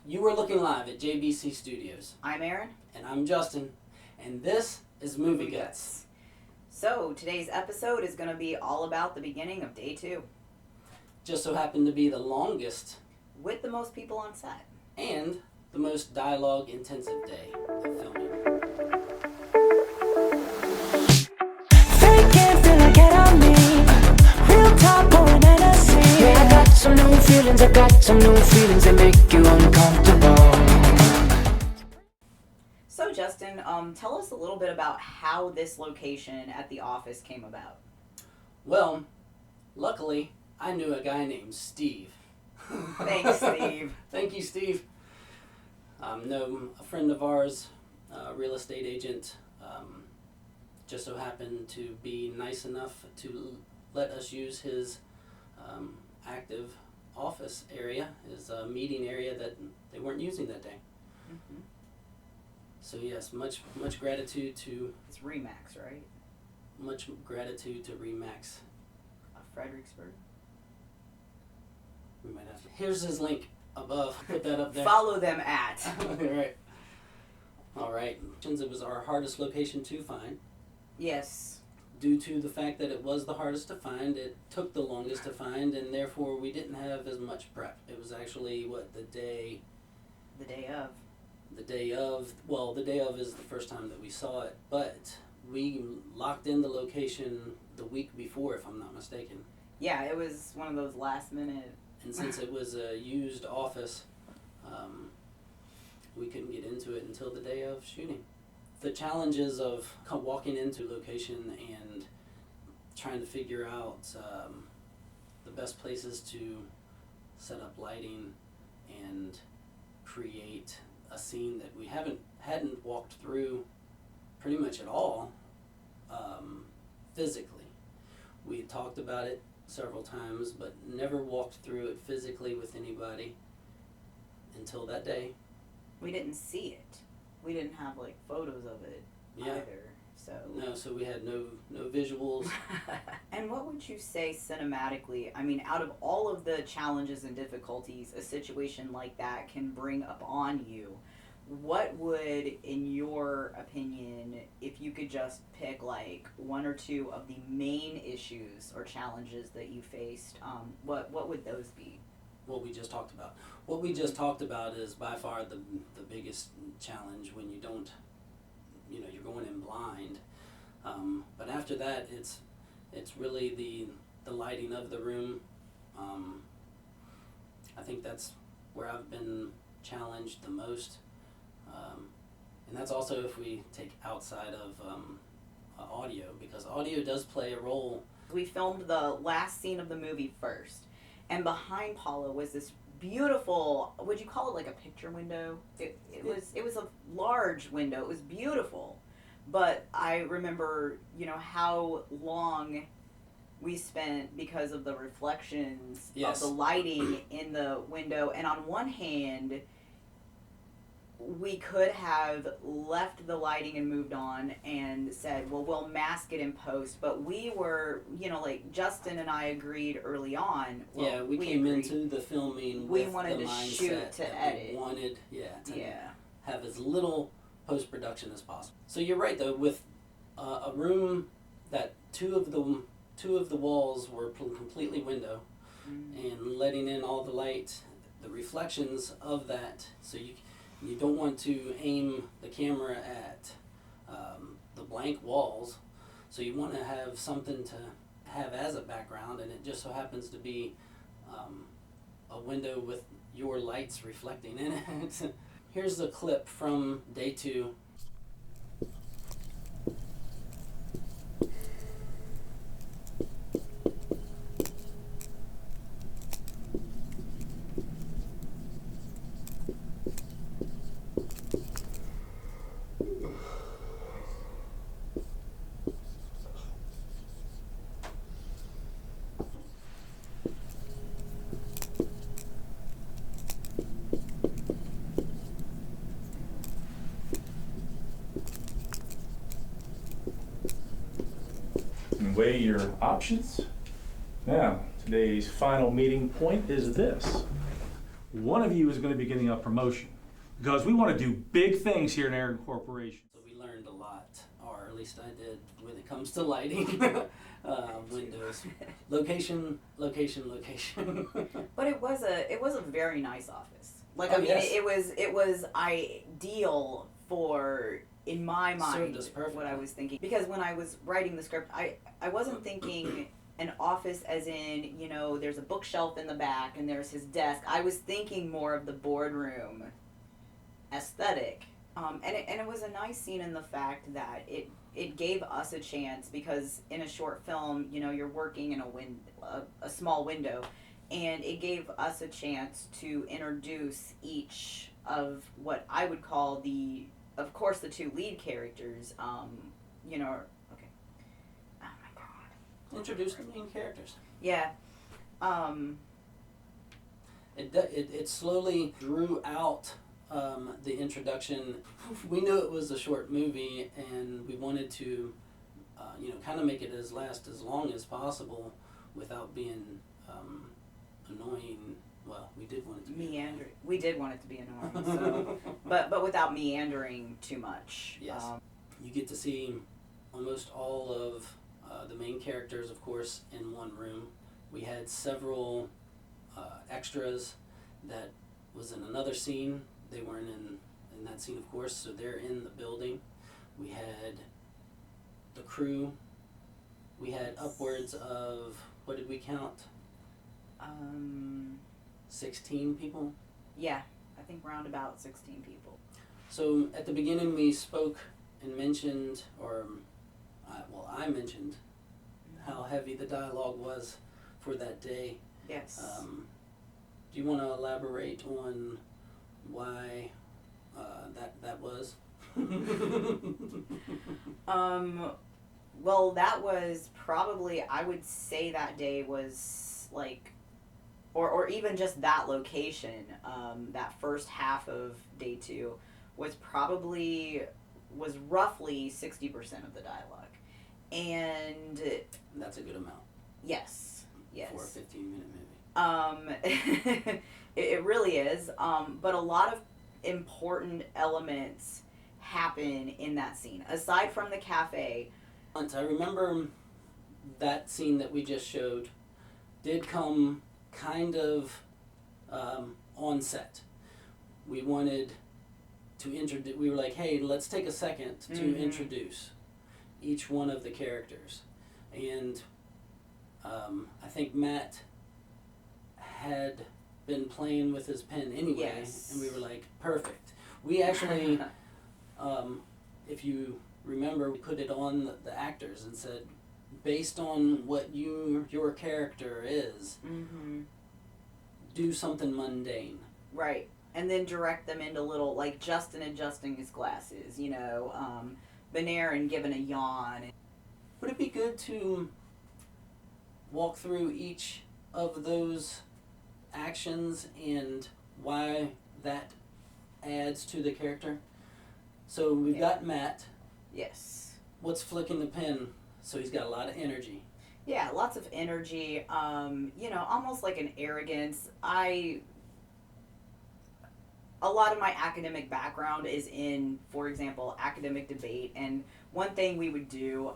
You are looking live at JBC Studios. I'm Erin. And I'm Justin. And this is Movie Guts. So, today's episode is going to be all about the beginning of day 2. Just so happened to be the longest. With the most people on set. And the most dialogue-intensive day of filming. I got some new feelings that make you uncomfortable. So Justin, tell us a little bit about how this location at the office came about. Well, luckily, I knew a guy named Steve. Thanks, Steve. Thank you, Steve. No, a friend of ours, a real estate agent, just so happened to be nice enough to let us use his active office area, his meeting area that they weren't using that day. Mm-hmm. So yes, much gratitude to... It's Remax, right? Much gratitude to Remax. Fredericksburg. We might have to. Here's his link above. Put that up there. Follow them at. Right. All right. It was our hardest location to find. Yes. Due to the fact that it was the hardest to find, it took the longest to find, and therefore we didn't have as much prep. It was actually, the day of. The day of is the first time that we saw it, but we locked in the location the week before, if I'm not mistaken. Yeah, it was one of those last minute. And since it was a used office, we couldn't get into it until the day of shooting. The challenges of walking into location and trying to figure out the best places to set up lighting and create a scene that we hadn't walked through pretty much at all physically. We had talked about it several times, but never walked through it physically with anybody until that day. We didn't see it. We didn't have photos of it either. So we had no visuals. And what would you say cinematically? I mean, out of all of the challenges and difficulties a situation like that can bring up on you, what would, in your opinion, if you could just pick one or two of the main issues or challenges that you faced, what would those be? What we just talked about. What we just talked about is by far the biggest challenge when you don't, you're going in blind. But after that, it's really the lighting of the room. I think that's where I've been challenged the most. And that's also if we take outside of audio, because audio does play a role. We filmed the last scene of the movie first. And behind Paula was this beautiful, would you call it a picture window? It was a large window. It was beautiful. But I remember, how long we spent because of the reflections of the lighting in the window. And on one hand, we could have left the lighting and moved on and said, well, we'll mask it in post. But we were, Justin and I agreed early on. Well, we came into the filming with wanted the to mindset shoot to that edit. We wanted, to have as little post-production as possible. So you're right, though, with a room that two of the walls were completely window, and letting in all the light, the reflections of that, so you don't want to aim the camera at the blank walls, so you want to have something to have as a background, and it just so happens to be a window with your lights reflecting in it. Here's a clip from day 2. Weigh your options. Now, today's final meeting point is this. one of you is going to be getting a promotion because we want to do big things here in Aaron Corporation. So we learned a lot, or at least I did, when it comes to lighting, windows, location. But it was a very nice office. Like Oh, I mean, yes. it was ideal for, in my mind, Served us perfectly. what I was thinking. Because when I was writing the script, I wasn't thinking an office as in, you know, there's a bookshelf in the back and there's his desk. I was thinking more of the boardroom aesthetic. And it was a nice scene in the fact that it gave us a chance, because in a short film, you know, you're working in a small window, and it gave us a chance to introduce each of what I would call of course, the two lead characters, you know, okay. Oh my god. Introduce the main characters. Yeah. It slowly drew out the introduction. We knew it was a short movie, and we wanted to, kind of make it as long as possible without being annoying. Well, we did want it to be Meandering. We did want it to be annoying, so, but without meandering too much. Yes. You get to see almost all of the main characters, of course, in one room. We had several extras that was in another scene. They weren't in that scene, of course, so they're in the building. We had the crew. We had upwards of, what did we count? 16 people. Yeah, I think round about 16 people. So at the beginning we spoke and mentioned, I mentioned how heavy the dialogue was for that day. Yes. Do you want to elaborate on why that was? Well, that was probably, I would say that day was like, or even just that location, that first half of day 2 was roughly 60% of the dialogue. And That's a good amount yes. for a 15-minute movie. It really is. But a lot of important elements happen in that scene. Aside from the cafe. I remember that scene that we just showed did come kind of on set. We wanted to introduce, we were like, hey, let's take a second to introduce each one of the characters. And I think Matt had been playing with his pen anyway, Yes. and we were like, perfect. We actually, if you remember, we put it on the actors and said, based on what your character is, do something mundane. Right. And then direct them into little, like Justin adjusting his glasses, you know, Benarin giving a yawn. Would it be good to walk through each of those actions and why that adds to the character? So we've got Matt. Yes. What's flicking the pen? So he's got a lot of energy. Yeah, lots of energy, almost like an arrogance. A lot of my academic background is in, for example, academic debate, and one thing we would do,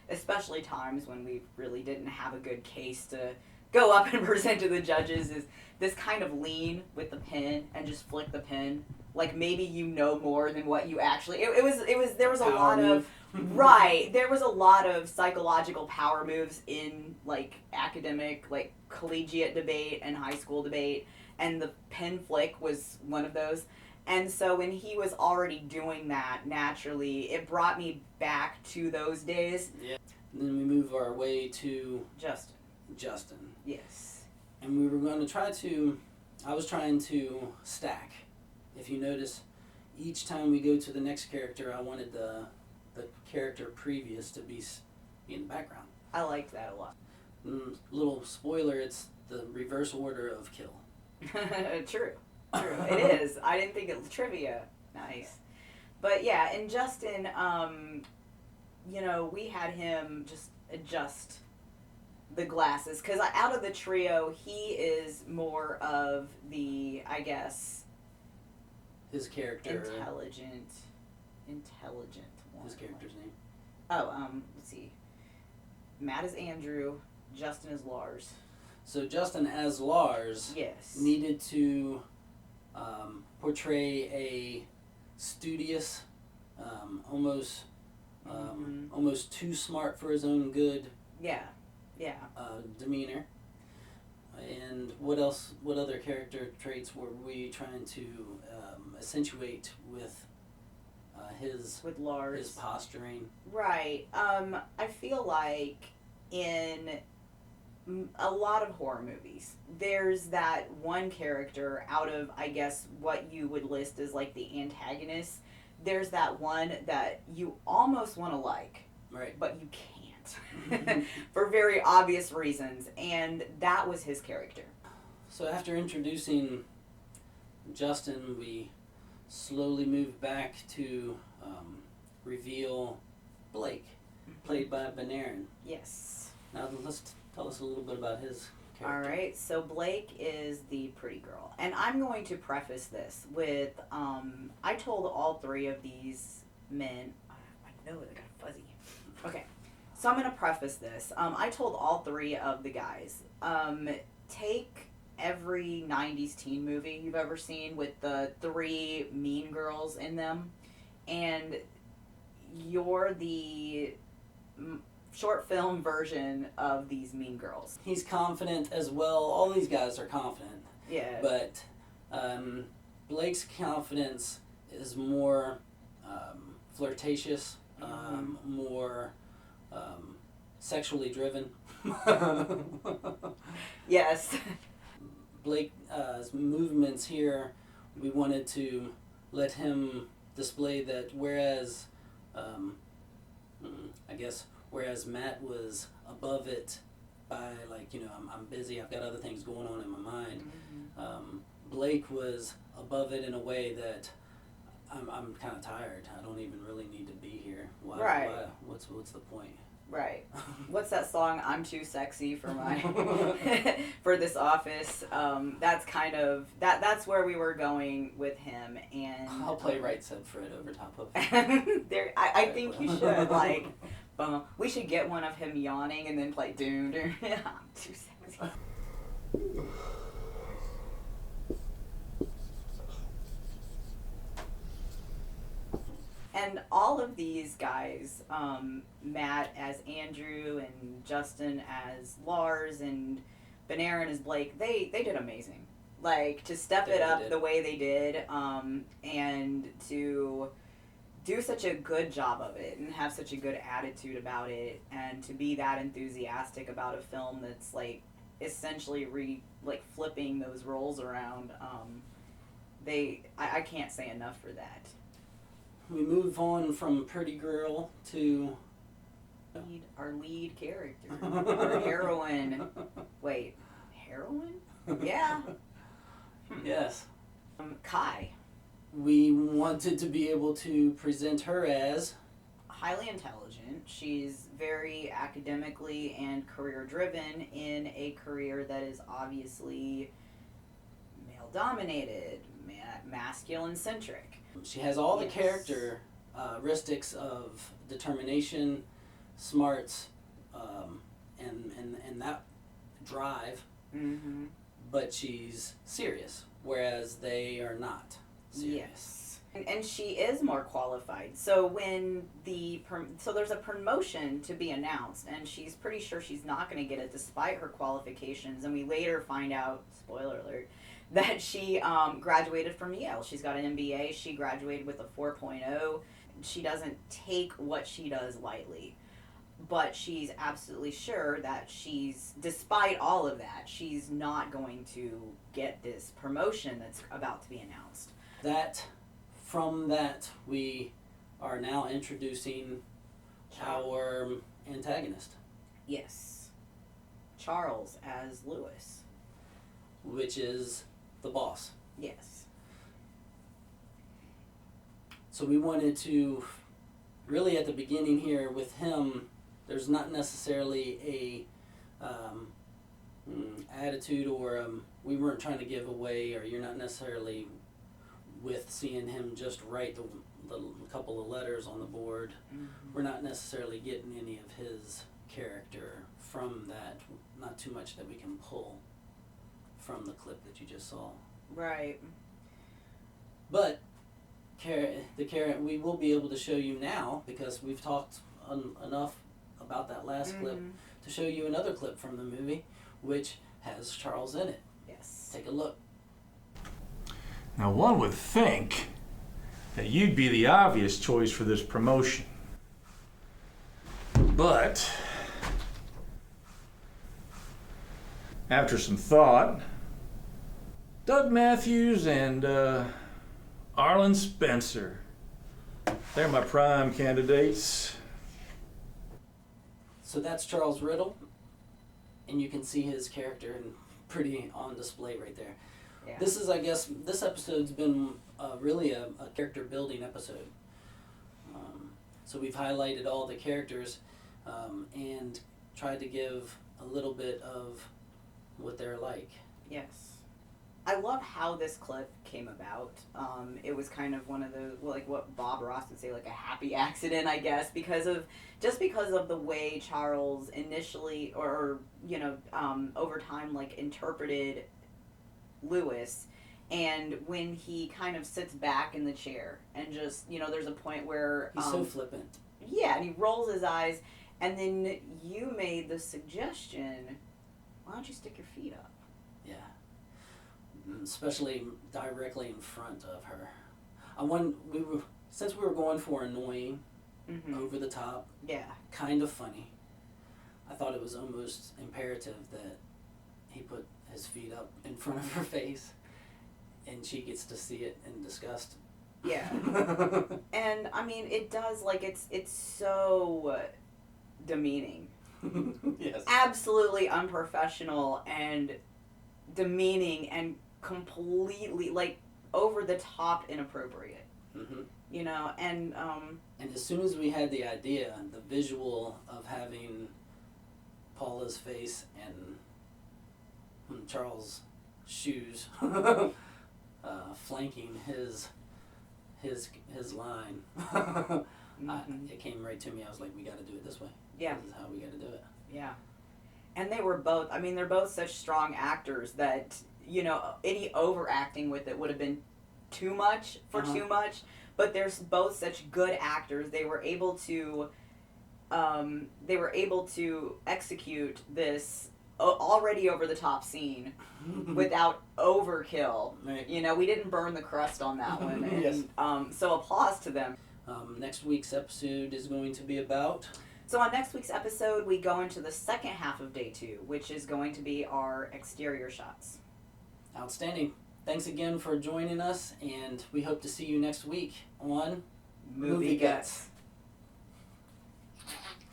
especially times when we really didn't have a good case to go up and present to the judges, is this kind of lean with the pen and just flick the pen. Like maybe you know more than what you actually. There was a lot of right. There was a lot of psychological power moves in like academic, like collegiate debate and high school debate, and the pen flick was one of those. And so when he was already doing that naturally, it brought me back to those days. Yeah. And then we move our way to Justin. Yes. And we were going to I was trying to stack. If you notice, each time we go to the next character, I wanted the character previous to be in the background. I liked that a lot. Little spoiler, it's the reverse order of kill. True. It is. I didn't think it was trivia. Nice. But yeah, and Justin, we had him just adjust the glasses, because out of the trio, he is more of the, I guess, His character. intelligent one. His character's name. Oh, let's see. Matt is Andrew. Justin is Lars. So Justin as Lars Yes. needed to portray a studious, almost almost too smart for his own good Yeah. demeanor. And what else? What other character traits were we trying to accentuate with his With Lars. his posturing? Right. I feel like in a lot of horror movies, there's that one character out of, I guess, what you would list as like the antagonist. There's that one that you almost want to like, Right. but you can't for very obvious reasons, and that was his character. So after introducing Justin, we slowly moved back to reveal Blake, played by Benarin. Yes. Now let's tell us a little bit about his All character. right, so Blake is the pretty girl. And I'm going to preface this with I told all three of these men, I know they got fuzzy. Okay, so I'm going to preface this. I told all three of the guys, take every 90s teen movie you've ever seen with the three mean girls in them, and you're the short film version of these mean girls. He's confident as well. All these guys are confident, Yeah. but Blake's confidence is more flirtatious, more sexually driven. Yes. Blake's movements here, we wanted to let him display that, whereas I guess whereas Matt was above it by like, I'm busy, I've got other things going on in my mind. Blake was above it in a way that I'm kind of tired. I don't even really need to be here. Why? Right. Why? What's the point? Right. What's that song? I'm too sexy for my for this office. That's kind of that's where we were going with him, and I'll play Right Said Fred over top of there. I think you should like. We should get one of him yawning and then play doom doom. I'm too sexy. And all of these guys, Matt as Andrew and Justin as Lars and Benarin as Blake, they did amazing. Like, to step They it really up did. the way they did, and to do such a good job of it and have such a good attitude about it, and to be that enthusiastic about a film that's like essentially flipping those roles around. I can't say enough for that. We move on from Pretty Girl to Our lead character, our heroine. Wait, heroine? Yeah. Yes. Kai, We wanted to be able to present her as highly intelligent. She's very academically and career driven in a career that is obviously male dominated, masculine centric. she has all the Yes. characteristics of determination, smarts, and that drive, Mm-hmm. but she's serious, whereas they are not serious. Yes. And she is more qualified. So when so there's a promotion to be announced, and she's pretty sure she's not going to get it despite her qualifications. And we later find out, spoiler alert, that she graduated from Yale. She's got an MBA. She graduated with a 4.0. She doesn't take what she does lightly. But she's absolutely sure that despite all of that, she's not going to get this promotion that's about to be announced. From that, we are now introducing our antagonist, Yes. Charles as Lewis. which is the boss. Yes. So we wanted to, really at the beginning here with him, there's not necessarily attitude, or we weren't trying to give away, or you're not necessarily with seeing him just write the couple of letters on the board. We're not necessarily getting any of his character from that. Not too much that we can pull from the clip that you just saw. Right. But we will be able to show you now, because we've talked enough about that last clip, to show you another clip from the movie, which has Charles in it. Yes. Take a look. Now, one would think that you'd be the obvious choice for this promotion. But after some thought, Doug Matthews and Arlen Spencer, they're my prime candidates. So that's Charles Riddle, and you can see his character pretty on display right there. Yeah. This is, I guess, this episode's been really a character building episode. So we've highlighted all the characters and tried to give a little bit of what they're like. Yes. I love how this clip came about. It was kind of one of the, like what Bob Ross would say, like a happy accident, I guess, because of the way Charles initially, or over time, like interpreted Lewis, and when he kind of sits back in the chair and just, there's a point where He's so flippant. yeah, and he rolls his eyes, and then you made the suggestion, why don't you stick your feet up? Yeah. Especially directly in front of her. Since we were going for annoying, over the top, Yeah. kind of funny, I thought it was almost imperative that he put his feet up in front of her face, and she gets to see it in disgust. Yeah. And I mean, it does, like, it's so demeaning. Yes. Absolutely unprofessional and demeaning and completely, like, over the top inappropriate. And And as soon as we had the idea, the visual of having Paula's face and Charles' shoes flanking his line, it came right to me. I was like, we got to do it this way. Yeah. This is how we got to do it. Yeah. And they were both, I mean, they're both such strong actors that, any overacting with it would have been too much for too much, but they're both such good actors. They were able to execute this already over the top scene without overkill. Right. We didn't burn the crust on that one. And, Yes. so applause to them. Next week's episode is going to be about... So on next week's episode, we go into the second half of day 2, which is going to be our exterior shots. Outstanding. Thanks again for joining us, and we hope to see you next week on Movie Guts.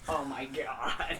Oh my god.